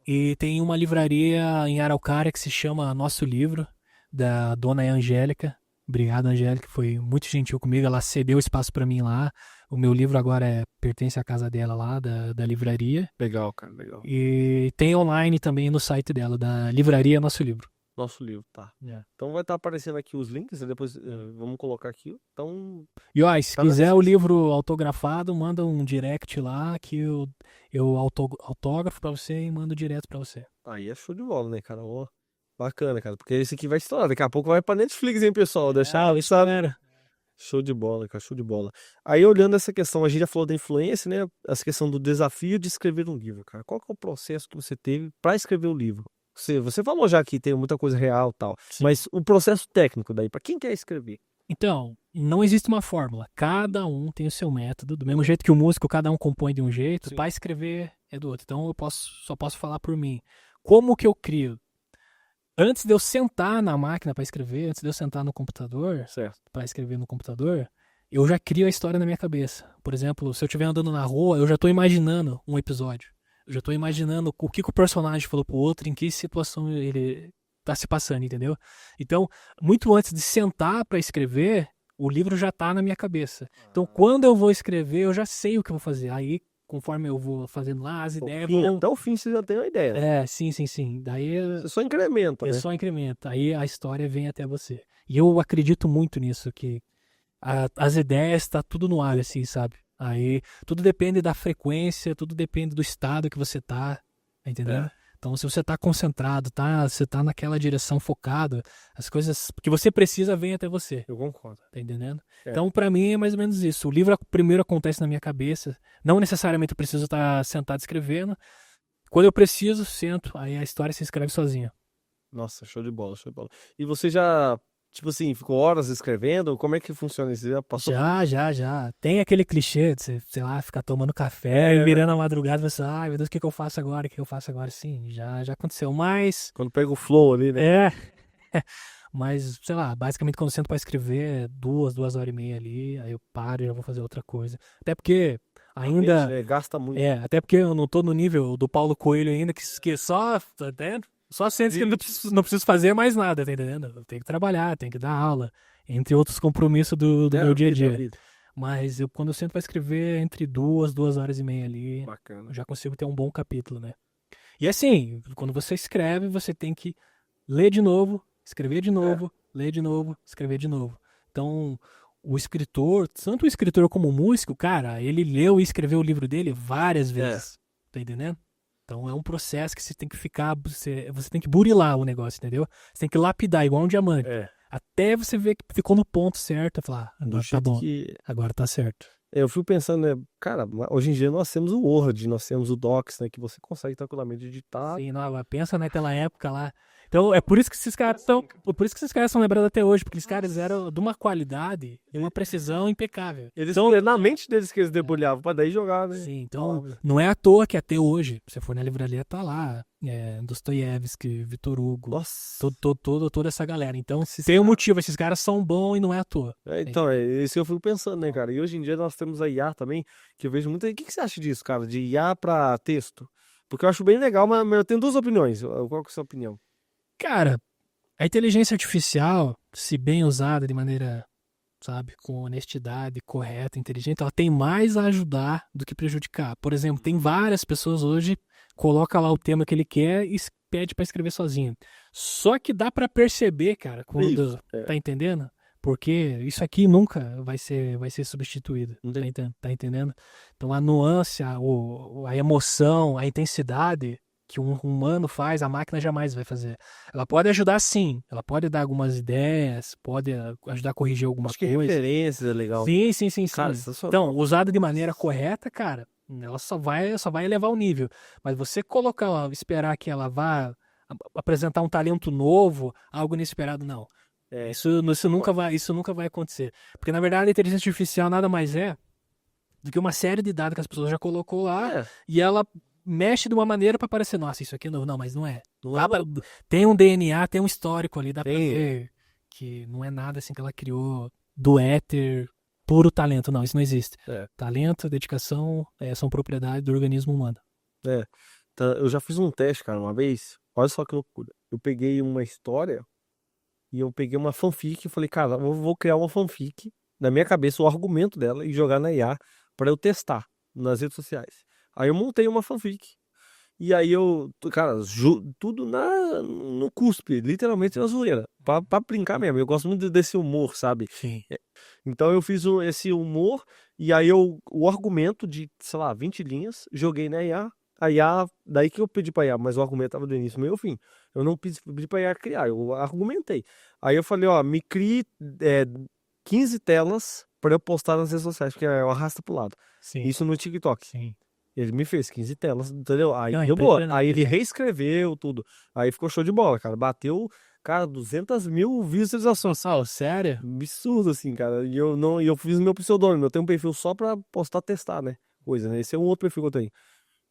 E tem uma livraria em Araucária que se chama Nosso Livro, da dona Angélica. Obrigado, Angélica, foi muito gentil comigo. Ela cedeu espaço pra mim lá. O meu livro agora pertence à casa dela lá, da livraria. Legal, cara, legal. E tem online também no site dela, da Livraria Nosso Livro. Nosso livro, tá. Yeah. Então vai estar aparecendo aqui os links, depois vamos colocar aqui. Então, E ó, se tá na quiser o descrição. livro autografado, manda um direct lá que eu autógrafo pra você e mando direto pra você. Aí é show de bola, né, cara? Ó, bacana, cara, porque esse aqui vai estourar. Daqui a pouco vai pra Netflix, hein, pessoal? Deixar, Isso, sabe? galera. Show de bola, cara, show de bola. Aí olhando essa questão, a gente já falou da influência, né? Essa questão do desafio de escrever um livro, cara. Qual que é o processo que você teve pra escrever o livro? Você falou já que tem muita coisa real e tal, Sim. mas o processo técnico daí, pra quem quer escrever? Então, não existe uma fórmula. Cada um tem o seu método. Do mesmo jeito que o músico, cada um compõe de um jeito, Sim. para escrever é do outro. Então, só posso falar por mim. Como que eu crio? Antes de eu sentar na máquina para escrever, antes de eu sentar no computador, Certo. para escrever no computador, eu já crio a história na minha cabeça. Por exemplo, se eu estiver andando na rua, eu já estou imaginando um episódio. Eu já estou imaginando o que o personagem falou pro outro, em que situação ele tá se passando, entendeu? Então, muito antes de sentar para escrever, o livro já tá na minha cabeça. Então, quando eu vou escrever, eu já sei o que eu vou fazer. Aí, conforme eu vou fazendo lá, as ideias vão... Até o fim você já tem uma ideia. Sim. Daí Você só incrementa, né? só incrementa. Aí a história vem até você. E eu acredito muito nisso, que as ideias tá tudo no ar, assim, sabe? Aí tudo depende da frequência, tudo depende do estado que você tá entendendo? Então, se você tá concentrado, você tá naquela direção focado, as coisas que você precisa vêm até você. Eu concordo. Tá entendendo? É. Então, pra mim, é mais ou menos isso. O livro primeiro acontece na minha cabeça. Não necessariamente eu preciso estar sentado escrevendo. Quando eu preciso, sento. Aí a história se escreve sozinha. Nossa, show de bola, show de bola. E você já, tipo assim, ficou horas escrevendo? Como é que funciona isso? Já passou? Já. Tem aquele clichê de você, sei lá, ficar tomando café e virando a madrugada e você, ai meu Deus, o que eu faço agora? O que eu faço agora? Sim, já aconteceu. Mas, Quando pega o flow ali, né? mas, sei lá, basicamente quando eu sento pra escrever, 2 horas e meia ali, aí eu paro e já vou fazer outra coisa. Até porque ainda, Realmente, gasta muito. até porque eu não tô no nível do Paulo Coelho ainda, que só, tá entendendo? Só sente que não preciso fazer mais nada, tá entendendo? Eu tenho que trabalhar, tenho que dar aula, entre outros compromissos do meu dia a dia. Mas quando eu sento pra escrever, entre 2 horas e meia ali, Bacana. eu já consigo ter um bom capítulo, né? E assim, quando você escreve, você tem que ler de novo, escrever de novo, ler de novo, escrever de novo. Então, o escritor, tanto o escritor como o músico, cara, ele leu e escreveu o livro dele várias vezes. Tá entendendo? Então é um processo que você tem que ficar, você tem que burilar o negócio, entendeu? Você tem que lapidar, igual um diamante. Até você ver que ficou no ponto certo e falar, agora tá bom, agora tá certo. Eu fico pensando, né, cara, hoje em dia nós temos o Word, nós temos o Docs, né, que você consegue tranquilamente digitar. Sim, não, pensa naquela época lá. Então é por isso que esses caras são lembrados até hoje, porque esses caras eram de uma qualidade e uma precisão impecável. Eles então, na mente deles que eles debulhavam pra daí jogar, né? Sim, então não é à toa que até hoje, se você for na livraria, tá lá Dostoiévski, Vitor Hugo, toda essa galera. Então tem um motivo, esses caras são bons e não é à toa. Então, é isso que eu fico pensando, né, cara? E hoje em dia nós temos a IA também, que eu vejo muito. O que você acha disso, cara? De IA pra texto? Porque eu acho bem legal, mas eu tenho duas opiniões. Qual que é a sua opinião? Cara, a inteligência artificial, se bem usada de maneira, sabe, com honestidade, correta, inteligente, ela tem mais a ajudar do que prejudicar. Por exemplo, tem várias pessoas hoje, coloca lá o tema que ele quer e pede pra escrever sozinho. Só que dá pra perceber, cara, quando tá entendendo? Porque isso aqui nunca vai ser substituído. Tá entendendo? Então a nuance, a emoção, a intensidade que um humano faz, a máquina jamais vai fazer. Ela pode ajudar sim, ela pode dar algumas ideias, pode ajudar a corrigir alguma coisa. Referências é legal. Sim. Cara, então, usada de maneira correta, cara, ela só vai elevar o nível. Mas você colocar, esperar que ela vá apresentar um talento novo, algo inesperado, não. Isso nunca vai acontecer. Porque, na verdade, a inteligência artificial nada mais é do que uma série de dados que as pessoas já colocou lá e ela mexe de uma maneira para parecer, nossa, isso aqui é novo. Não, mas não é. Tem um DNA, tem um histórico ali, dá pra ver que não é nada assim que ela criou do éter, puro talento. Não, isso não existe. Talento, dedicação, são propriedade do organismo humano. Eu já fiz um teste, cara, uma vez. Olha só que loucura. Eu peguei uma história e eu peguei uma fanfic e falei, cara, eu vou criar uma fanfic na minha cabeça, o argumento dela, e jogar na IA pra eu testar nas redes sociais. Aí eu montei uma fanfic. E aí cara, tudo no cuspe, literalmente na zoeira, pra brincar mesmo. Eu gosto muito desse humor, sabe? Sim. Então eu fiz esse humor, e aí o argumento de, sei lá, 20 linhas, joguei na IA. A IA, daí que eu pedi pra IA, mas o argumento tava do início, meio ao fim. Eu não pedi pra IA criar, eu argumentei. Aí eu falei, ó, me crie 15 telas pra eu postar nas redes sociais, porque eu arrasta pro lado. Sim. Isso no TikTok. Sim. Ele me fez 15 telas, entendeu? Aí Não, deu boa. impressionante, Aí ele né? reescreveu tudo. Aí ficou show de bola, cara. Bateu, cara, 200 mil visualizações. Oh, sério? Absurdo, assim, cara. E eu fiz o meu pseudônimo. Eu tenho um perfil só pra postar, testar, né? Coisa, né? Esse é um outro perfil que eu tenho.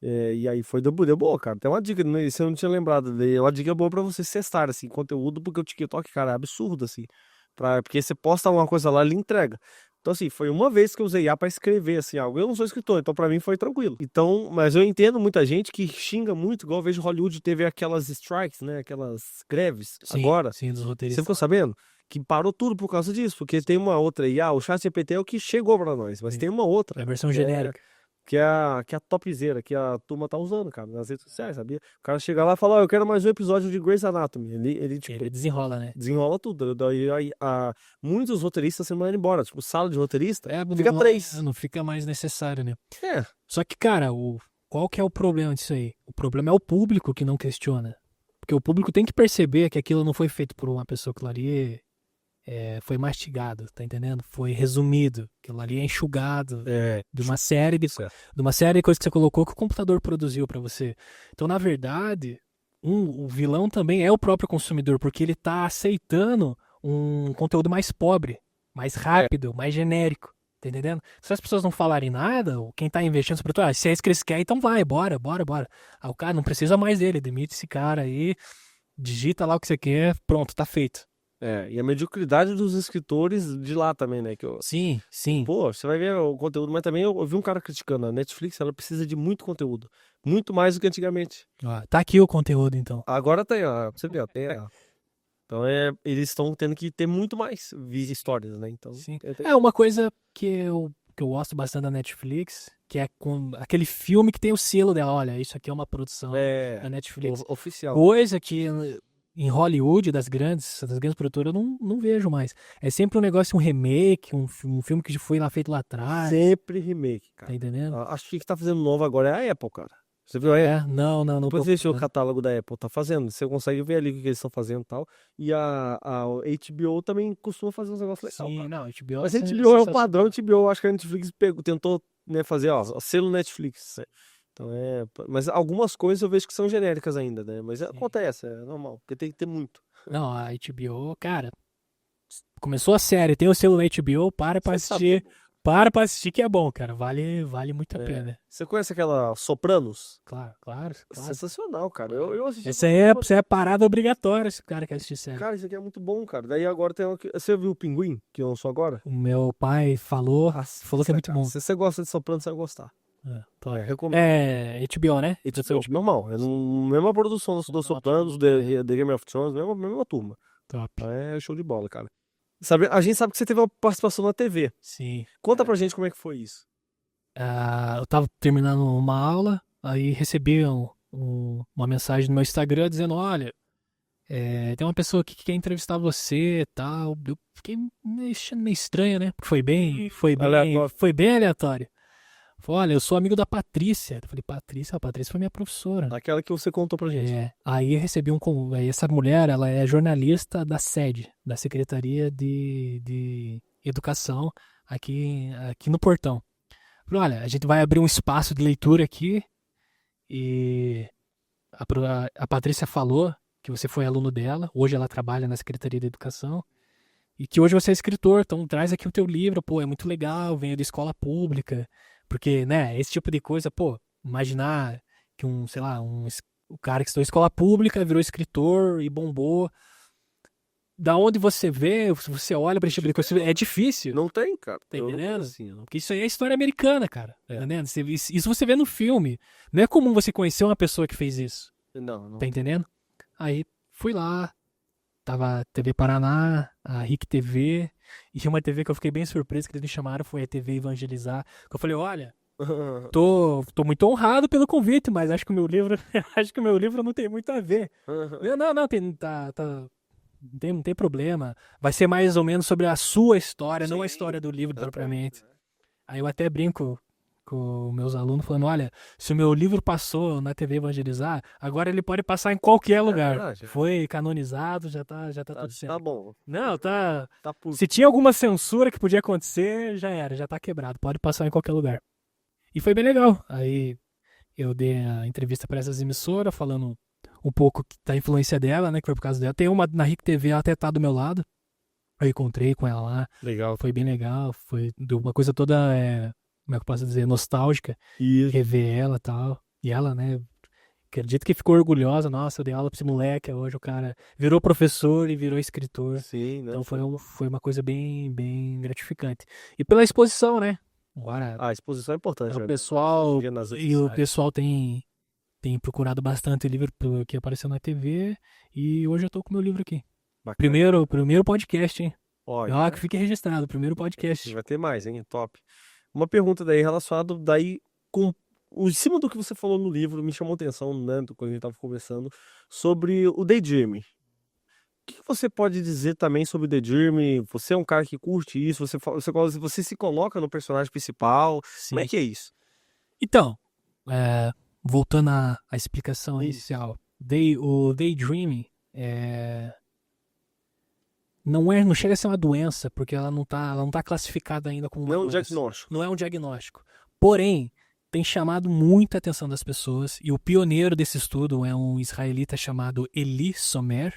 E aí deu boa, cara. Tem uma dica, né? Isso eu não tinha lembrado. Uma dica boa pra vocês testarem, assim, conteúdo, porque o TikTok, cara, é absurdo, assim. Porque você posta uma coisa lá, ele entrega. Então, assim, foi uma vez que eu usei IA pra escrever, assim, algo. Eu não sou escritor, então pra mim foi tranquilo. Então, mas eu entendo muita gente que xinga muito, igual eu vejo Hollywood teve aquelas strikes, né? Aquelas greves. Sim, Agora, sim, dos você roteiristas. ficou sabendo? Que parou tudo por causa disso, porque tem uma outra IA, o ChatGPT é o que chegou pra nós, mas Sim. tem uma outra. É a versão genérica. Que é a topzera, que a turma tá usando, cara, nas redes sociais, sabia? O cara chega lá e fala, ó, eu quero mais um episódio de Grey's Anatomy. Ele tipo, Ele desenrola, né? desenrola tudo. Daí muitos roteiristas se mandam embora. Tipo, sala de roteirista, É, fica 3. não fica mais necessário, né? É, Só que, cara, qual que é o problema disso aí? O problema é o público que não questiona. Porque o público tem que perceber que aquilo não foi feito por uma pessoa, que ali foi mastigado, tá entendendo? Foi resumido. Aquilo ali é enxugado de uma série de coisas que você colocou que o computador produziu pra você. Então, na verdade, o vilão também é o próprio consumidor, porque ele tá aceitando um conteúdo mais pobre, mais rápido, mais genérico. Tá entendendo? Se as pessoas não falarem nada, quem tá investindo sobre tudo, se é isso que eles querem, então vai, bora. Aí o cara não precisa mais dele, demite esse cara aí, digita lá o que você quer, pronto, tá feito. e a mediocridade dos escritores de lá também, né? Sim, sim. Pô, você vai ver o conteúdo, mas também eu vi um cara criticando a Netflix, ela precisa de muito conteúdo. Muito mais do que antigamente. Ó, tá aqui o conteúdo, então. Agora tem, ó, pra você ver, ó, Então eles estão tendo que ter muito mais histórias, né? Então, Sim. Uma coisa que eu gosto bastante da Netflix, que é com aquele filme que tem o selo dela. Olha, isso aqui é uma produção da Netflix. Oficial. Coisa que em Hollywood, das grandes produtoras, eu não vejo mais. É sempre um negócio, um remake, um filme que foi feito lá atrás. Sempre remake, cara. Tá entendendo? Acho que tá fazendo novo agora é a Apple, cara. Você viu a Apple? Não. Depois você deixou o catálogo da Apple, tá fazendo. Você consegue ver ali o que eles estão fazendo e tal. E a HBO também costuma fazer uns negócios legais. Sim, cara. não, HBO. Mas a HBO é o padrão, a HBO, acho que a Netflix tentou, né, fazer, ó, selo Netflix. Então mas algumas coisas eu vejo que são genéricas ainda, né? Mas acontece, é normal, porque tem que ter muito. Não, a HBO, cara, começou a série, tem o selo da HBO, para pra assistir. Para pra assistir que é bom, cara. Vale muito a pena. Você conhece aquela Sopranos? Claro. Sensacional, cara. Eu assisti. Essa é parada obrigatória, esse cara que assistir série. Cara, isso aqui é muito bom, cara. Daí agora tem você viu o Pinguim, que lançou agora? O meu pai falou que é muito bom. Se você gosta de Sopranos, você vai gostar. Recomendo. É HBO, né? HBO, normal. É a mesma produção do Sopranos, The Game of Thrones, mesma turma. Top. É show de bola, cara. A gente sabe que você teve uma participação na TV. Sim. Conta pra gente como é que foi isso. Eu tava terminando uma aula, aí recebi uma mensagem no meu Instagram dizendo, olha, tem uma pessoa aqui que quer entrevistar você e tal. Eu fiquei meio estranho, né? Porque foi bem aleatório. Falei, olha, eu sou amigo da Patrícia. Eu falei, Patrícia? A Patrícia foi minha professora. Aquela que você contou pra gente. Aí eu recebi aí essa mulher, ela é jornalista da SED, da Secretaria de Educação, aqui no Portão. Falei, olha, a gente vai abrir um espaço de leitura aqui e a Patrícia falou que você foi aluno dela, hoje ela trabalha na Secretaria de Educação e que hoje você é escritor, então traz aqui o teu livro, pô, é muito legal, venho de escola pública, porque, né, esse tipo de coisa, pô, imaginar que o cara que estudou em escola pública virou escritor e bombou. Da onde você vê, você olha pra esse tipo de coisa, é difícil. Não tem, cara. Tá entendendo? Porque isso aí é história americana, cara. Tá entendendo? Isso você vê no filme. Não é comum você conhecer uma pessoa que fez isso. Não. Tá entendendo? Aí fui lá, tava a TV Paraná, a RIC TV, e uma TV que eu fiquei bem surpreso que eles me chamaram, foi a TV Evangelizar. Que eu falei, olha, tô muito honrado pelo convite, mas acho que o meu livro, acho que o meu livro não tem muito a ver. Não, não tem problema. Vai ser mais ou menos sobre a sua história, não a história do livro propriamente. Aí eu até brinco com meus alunos falando, olha, se o meu livro passou na TV Evangelizar, agora ele pode passar em qualquer lugar. verdade. Foi canonizado, já tá tudo certo. Tá bom. Não, tá. Tá por... Se tinha alguma censura que podia acontecer, já era, já tá quebrado. Pode passar em qualquer lugar. E foi bem legal. Aí eu dei a entrevista para essas emissoras, falando um pouco da influência dela, né? Que foi por causa dela. Tem uma na RIC TV, ela até tá do meu lado. Eu encontrei com ela lá. Legal. Foi bem legal. Foi uma coisa toda, como é que eu posso dizer, nostálgica. Isso. Rever ela e tal. E ela, né? Acredito que ficou orgulhosa. Nossa, eu dei aula pra esse moleque. Hoje o cara virou professor e virou escritor. Sim, né? Então foi uma coisa bem, bem gratificante. E pela exposição, né? Agora, A exposição é importante. o né? pessoal Nas e o redes pessoal tem procurado bastante o livro que apareceu na TV e hoje eu tô com o meu livro aqui. Bacana. Primeiro podcast, hein? Olha, Ó, que fique registrado, primeiro podcast. vai ter mais, hein? Top. Uma pergunta daí relacionada daí com em cima do que você falou no livro, me chamou a atenção, né, quando a gente tava conversando sobre o Daydream. O que você pode dizer também sobre o Daydream? Você é um cara que curte isso? Você se coloca no personagem principal? Sim. Como é que é isso? Então, voltando à explicação Isso. inicial, o Daydreaming não chega a ser uma doença, porque ela não tá classificada ainda como uma Não é um doença. diagnóstico. Não é um diagnóstico. Porém, tem chamado muita atenção das pessoas, e o pioneiro desse estudo é um israelita chamado Eli Somer.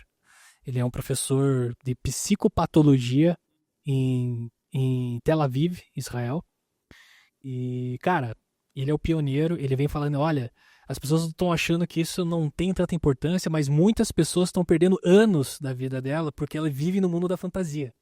Ele é um professor de psicopatologia em Tel Aviv, Israel. E, cara, ele é o pioneiro, ele vem falando, olha, as pessoas estão achando que isso não tem tanta importância, mas muitas pessoas estão perdendo anos da vida dela porque ela vive no mundo da fantasia.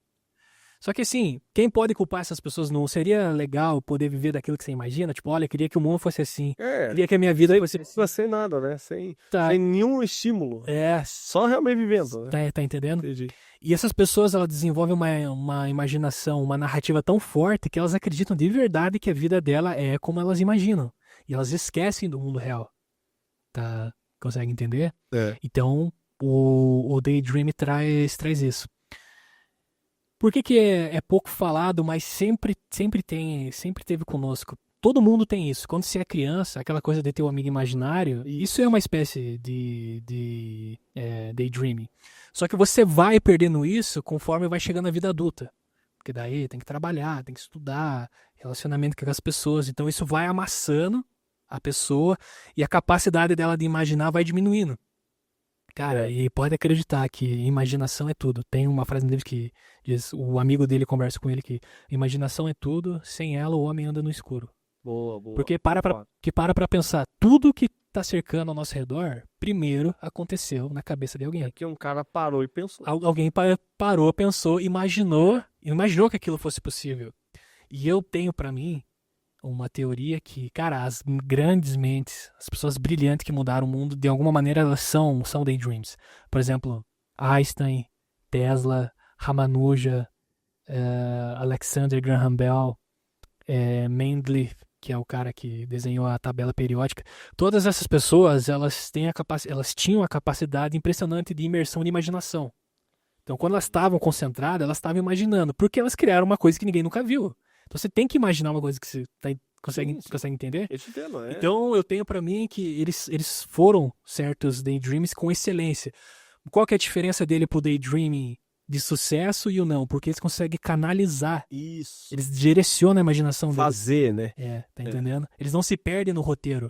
Só que assim, quem pode culpar essas pessoas? Não seria legal poder viver daquilo que você imagina? Tipo, olha, queria que o mundo fosse assim. Queria que a minha vida fosse assim. Sem nada, né? Sem Tá. nenhum estímulo. É. Só realmente vivendo, né? Tá entendendo? Entendi. E essas pessoas, elas desenvolvem uma imaginação, uma narrativa tão forte que elas acreditam de verdade que a vida dela é como elas imaginam. E elas esquecem do mundo real. Tá? Consegue entender? É. Então, o Daydream traz isso. Por que é pouco falado, mas sempre teve conosco? Todo mundo tem isso. Quando você é criança, aquela coisa de ter um amigo imaginário, isso é uma espécie de daydreaming. Só que você vai perdendo isso conforme vai chegando a vida adulta. Porque daí tem que trabalhar, tem que estudar, relacionamento com as pessoas. Então isso vai amassando a pessoa e a capacidade dela de imaginar vai diminuindo. Cara, e pode acreditar que imaginação é tudo. Tem uma frase no livro que diz, o amigo dele conversa com ele que imaginação é tudo, sem ela o homem anda no escuro. Boa. Porque para pra pensar, tudo que tá cercando ao nosso redor, primeiro aconteceu na cabeça de alguém. Aqui um cara parou e pensou. Alguém parou, pensou, imaginou que aquilo fosse possível. E eu tenho pra mim uma teoria que, cara, as grandes mentes, as pessoas brilhantes que mudaram o mundo, de alguma maneira elas são daydreams. Por exemplo, Einstein, Tesla, Ramanuja, Alexander Graham Bell, Mendeleev, que é o cara que desenhou a tabela periódica. Todas essas pessoas, elas tinham a capacidade impressionante de imersão de imaginação. Então, quando elas estavam concentradas, elas estavam imaginando, porque elas criaram uma coisa que ninguém nunca viu. Então você tem que imaginar uma coisa que você consegue entender? Eu te entendo, é. Então eu tenho pra mim que eles foram certos daydreams com excelência. Qual que é a diferença dele pro daydreaming de sucesso e o não? Porque eles conseguem canalizar. Isso. Eles direcionam a imaginação deles. Fazer, né? Tá entendendo? Eles não se perdem no roteiro.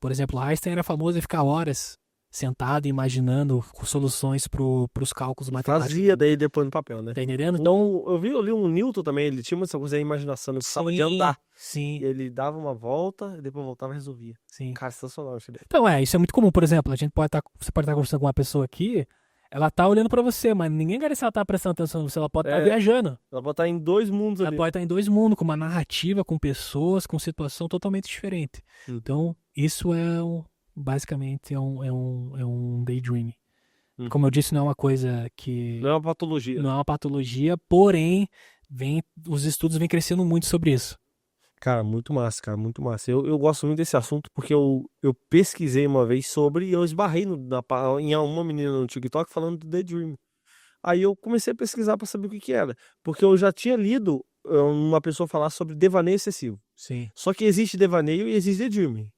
Por exemplo, Einstein era famoso em ficar horas sentado imaginando soluções pros cálculos matemáticos. Fazia daí depois no papel, né? Tá entendendo? Então, eu li um Newton também, ele tinha essa coisa da imaginação, ele precisava de andar. Sim. Ele dava uma volta, e depois voltava e resolvia. Sim. Cara, sensacional isso daí. Então, isso é muito comum. Por exemplo, você pode estar conversando com uma pessoa aqui, ela tá olhando pra você, mas ninguém garante se ela tá prestando atenção em você, ela pode estar viajando. Ela pode estar em dois mundos ali. Ela pode estar em dois mundos, com uma narrativa, com pessoas, com situação totalmente diferente. Então, isso basicamente é um daydreaming. Como eu disse, não é uma coisa que... Não é uma patologia. Não é uma patologia, porém, os estudos vêm crescendo muito sobre isso. Cara, muito massa, cara, muito massa. Eu gosto muito desse assunto porque eu pesquisei uma vez sobre e eu esbarrei em uma menina no TikTok falando do Daydream. Aí eu comecei a pesquisar para saber o que que era, porque eu já tinha lido uma pessoa falar sobre devaneio excessivo. Sim. Só que existe devaneio e existe daydreaming.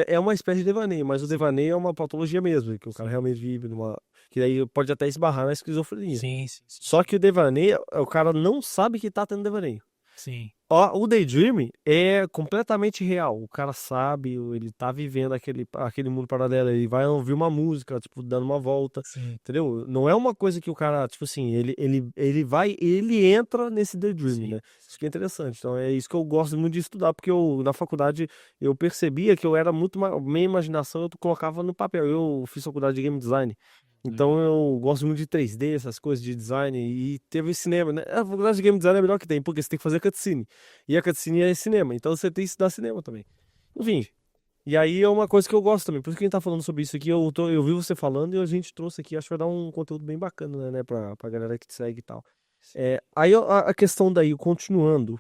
É uma espécie de devaneio, mas o devaneio é uma patologia mesmo, que o cara realmente vive numa... Que daí pode até esbarrar na esquizofrenia. Sim, sim, sim. Só que o devaneio, o cara não sabe que tá tendo devaneio. Sim. Ó, o daydreaming é completamente real. O cara sabe, ele tá vivendo aquele mundo paralelo. Ele vai ouvir uma música, tipo, dando uma volta, Sim. entendeu? Não é uma coisa que o cara, tipo assim, ele entra nesse daydreaming, Sim. né? Isso que é interessante. Então é isso que eu gosto muito de estudar, porque na faculdade eu percebia que eu era muito minha imaginação eu colocava no papel. Eu fiz faculdade de game design. Então eu gosto muito de 3D, essas coisas de design, e teve cinema, né? A faculdade de game design é a melhor que tem, porque você tem que fazer cutscene. E a cutscene é cinema, então você tem que estudar cinema também. Enfim, e aí é uma coisa que eu gosto também. Por isso que a gente tá falando sobre isso aqui, eu vi você falando e a gente trouxe aqui, acho que vai dar um conteúdo bem bacana, né, pra galera que te segue e tal. Aí a questão daí, continuando,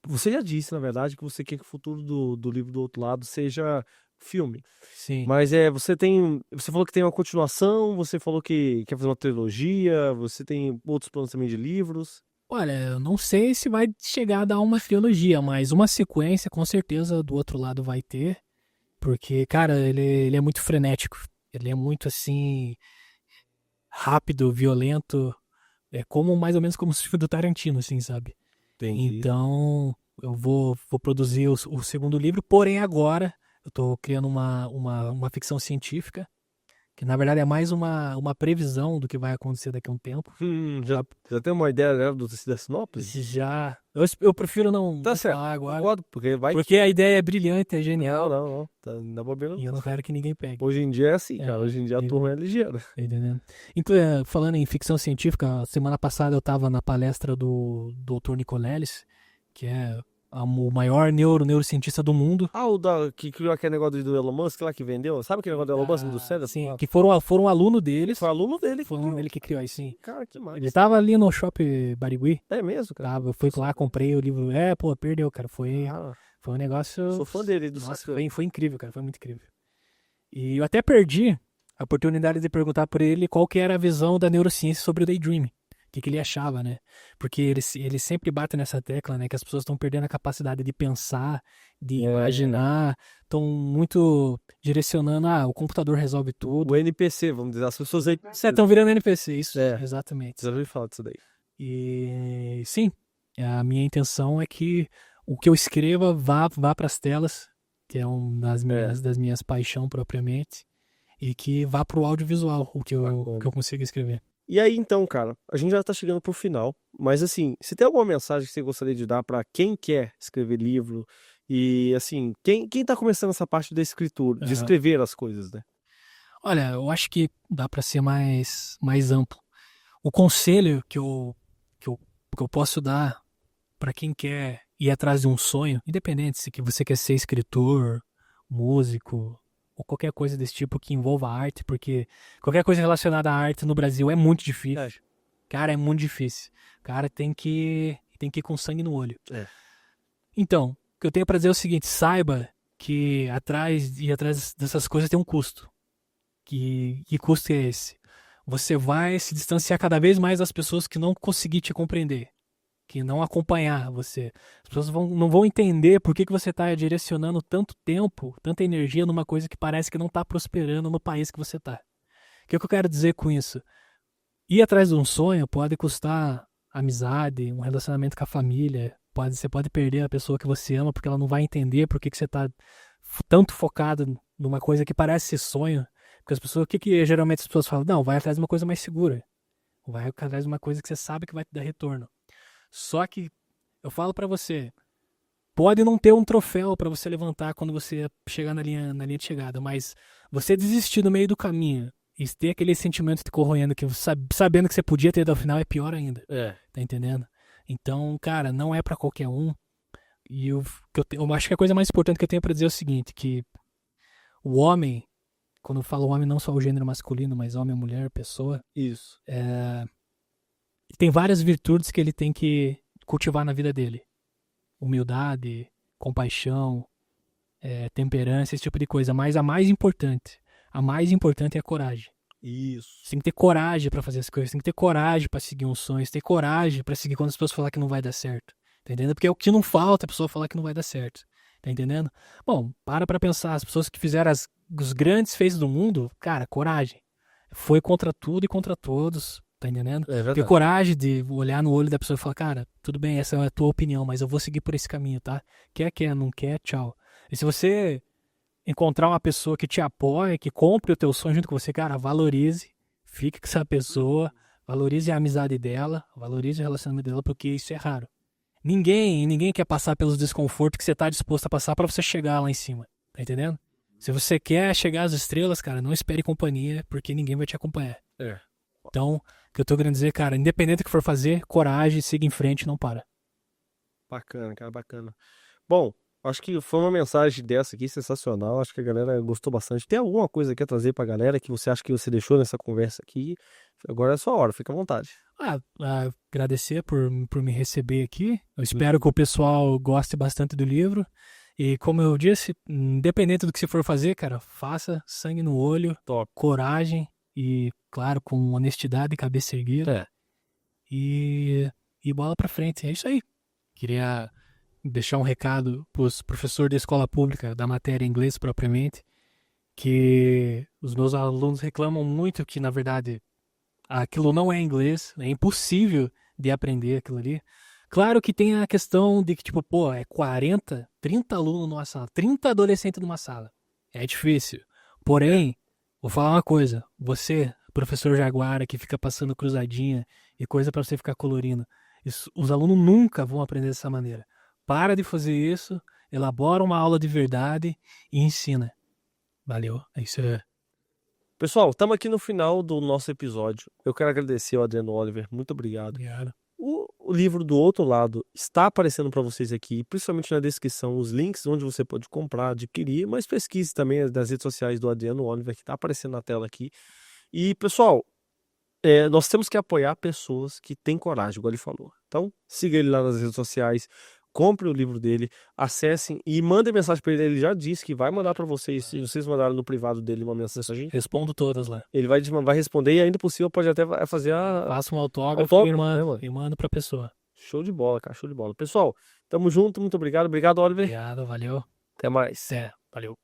você já disse, na verdade, que você quer que o futuro do livro do outro lado seja filme. Sim. Mas você falou que tem uma continuação, você falou que quer fazer uma trilogia, você tem outros planos também de livros. Olha, eu não sei se vai chegar a dar uma trilogia, mas uma sequência com certeza do outro lado vai ter. Porque, cara, ele é muito frenético. Ele é muito, assim, rápido, violento. É como, mais ou menos como o filme do Tarantino, assim, sabe? Entendi. Então, eu vou produzir o segundo livro, porém agora eu tô criando uma ficção científica, que na verdade é mais uma previsão do que vai acontecer daqui a um tempo. Já tem uma ideia, né, da sinopse? Já. Eu prefiro não Tá certo, falar agora. concordo, porque vai... Porque a ideia é brilhante, é genial. Não, tá na bobeira. E eu não quero que ninguém pegue. Hoje em dia é assim, É, cara, hoje em dia a e- turma é ligeira. Tá entendendo? Então, falando em ficção científica, semana passada eu tava na palestra do Dr. Nicoleles, que é o maior neurocientista do mundo. Ah, que criou aquele negócio do Elon Musk lá que vendeu, sabe aquele negócio do Elon Musk do cérebro? Sim, que foram aluno deles. Foi aluno dele. Foi um ele que criou aí, sim. Cara, que massa. Ele tava ali no shopping Barigui. É mesmo, cara? Tava, eu fui lá, comprei o livro. Pô, perdeu, cara. Foi um negócio. Sou fã dele, do Nossa, Sakura. foi incrível, cara. Foi muito incrível. E eu até perdi a oportunidade de perguntar por ele qual que era a visão da neurociência sobre o daydreaming. O que ele achava, né? Porque ele sempre bate nessa tecla, né? Que as pessoas estão perdendo a capacidade de pensar, de imaginar, estão muito direcionando, o computador resolve tudo. O NPC, vamos dizer, as pessoas aí... Estão virando NPC, isso, É. exatamente. Você já ouviu falar disso daí? E sim, a minha intenção é que o que eu escreva vá para as telas, que é uma das minhas paixões propriamente, e que vá para o audiovisual, o que eu consigo escrever. E aí, então, cara, a gente já tá chegando pro final, mas assim, se tem alguma mensagem que você gostaria de dar pra quem quer escrever livro e, assim, quem tá começando essa parte da escritura, de escrever as coisas, né? Olha, eu acho que dá pra ser mais amplo. O conselho que eu posso dar pra quem quer ir atrás de um sonho, independente se que você quer ser escritor, músico, ou qualquer coisa desse tipo que envolva arte, porque qualquer coisa relacionada à arte no Brasil é muito difícil. Cara, é muito difícil. O cara tem que ir com sangue no olho. Então, o que eu tenho pra dizer é o seguinte, saiba que atrás dessas coisas tem um custo. Que custo é esse? Você vai se distanciar cada vez mais das pessoas que não conseguir te compreender, que não acompanhar você. As pessoas não vão entender por que você está direcionando tanto tempo, tanta energia numa coisa que parece que não está prosperando no país que você está. O que eu quero dizer com isso? Ir atrás de um sonho pode custar amizade, um relacionamento com a família. Você pode perder a pessoa que você ama porque ela não vai entender por que você está tanto focado numa coisa que parece ser sonho. Porque as pessoas, o que geralmente as pessoas falam? Não, vai atrás de uma coisa mais segura. Vai atrás de uma coisa que você sabe que vai te dar retorno. Só que eu falo pra você, pode não ter um troféu pra você levantar quando você chegar na linha de chegada, mas você desistir no meio do caminho e ter aquele sentimento te corroendo, que sabendo que você podia ter ao final, é pior ainda. Tá entendendo? Então, cara, não é pra qualquer um. E eu acho que a coisa mais importante que eu tenho pra dizer é o seguinte, que o homem, quando eu falo homem, não só o gênero masculino, mas homem, mulher, pessoa, Isso. tem várias virtudes que ele tem que cultivar na vida dele. Humildade, compaixão, temperança, esse tipo de coisa. Mas a mais importante é a coragem. Isso. Você tem que ter coragem pra fazer as coisas, tem que ter coragem pra seguir um sonho, você tem que ter coragem pra seguir quando as pessoas falar que não vai dar certo. Tá entendendo? Porque é o que não falta a pessoa falar que não vai dar certo. Tá entendendo? Bom, pra pensar, as pessoas que fizeram os grandes feitos do mundo, cara, coragem. Foi contra tudo e contra todos, tá entendendo? É verdade. Ter coragem de olhar no olho da pessoa e falar, cara, tudo bem, essa é a tua opinião, mas eu vou seguir por esse caminho, tá? Quer, não quer, tchau. E se você encontrar uma pessoa que te apoia, que compre o teu sonho junto com você, cara, valorize, fique com essa pessoa, valorize a amizade dela, valorize o relacionamento dela, porque isso é raro. Ninguém quer passar pelos desconfortos que você tá disposto a passar pra você chegar lá em cima, tá entendendo? Se você quer chegar às estrelas, cara, não espere companhia, porque ninguém vai te acompanhar. Então, o que eu tô querendo dizer, cara, independente do que for fazer, coragem, siga em frente, não para. Bacana, cara, bacana. Bom, acho que foi uma mensagem dessa aqui sensacional. Acho que a galera gostou bastante. Tem alguma coisa que quer trazer pra galera que você acha que você deixou nessa conversa aqui? Agora é a sua hora, fica à vontade. Agradecer por me receber aqui. Eu espero que o pessoal goste bastante do livro. E como eu disse, independente do que você for fazer, cara, faça sangue no olho, Top. coragem e, claro, com honestidade e cabeça erguida. E bola pra frente. É isso aí. Queria deixar um recado pros professores da escola pública, da matéria inglês propriamente, que os meus alunos reclamam muito que, na verdade, aquilo não é inglês, é impossível de aprender aquilo ali. Claro que tem a questão de que, tipo, pô, é 40, 30 alunos numa sala, 30 adolescentes numa sala. É difícil. Porém, vou falar uma coisa. Você, professor Jaguara, que fica passando cruzadinha e coisa pra você ficar colorindo, os alunos nunca vão aprender dessa maneira. Para de fazer isso, elabora uma aula de verdade e ensina. Valeu. É isso aí. Pessoal, estamos aqui no final do nosso episódio. Eu quero agradecer ao Adriano Oliver. Muito obrigado. Obrigado. O livro do outro lado está aparecendo para vocês aqui, principalmente na descrição, os links onde você pode comprar, adquirir, mas pesquise também nas redes sociais do Adriano Oliver, que está aparecendo na tela aqui. E, pessoal, nós temos que apoiar pessoas que têm coragem, igual ele falou. Então, siga ele lá nas redes sociais, compre o livro dele, acessem e mandem mensagem para ele. Ele já disse que vai mandar para vocês, se vocês mandarem no privado dele uma mensagem. Respondo todas lá. Ele vai responder e ainda possível pode até fazer Faça um autógrafo né, e mando pra pessoa. Show de bola, cara, show de bola. Pessoal, tamo junto, muito obrigado. Obrigado, Oliver. Obrigado, valeu. Até mais. Valeu.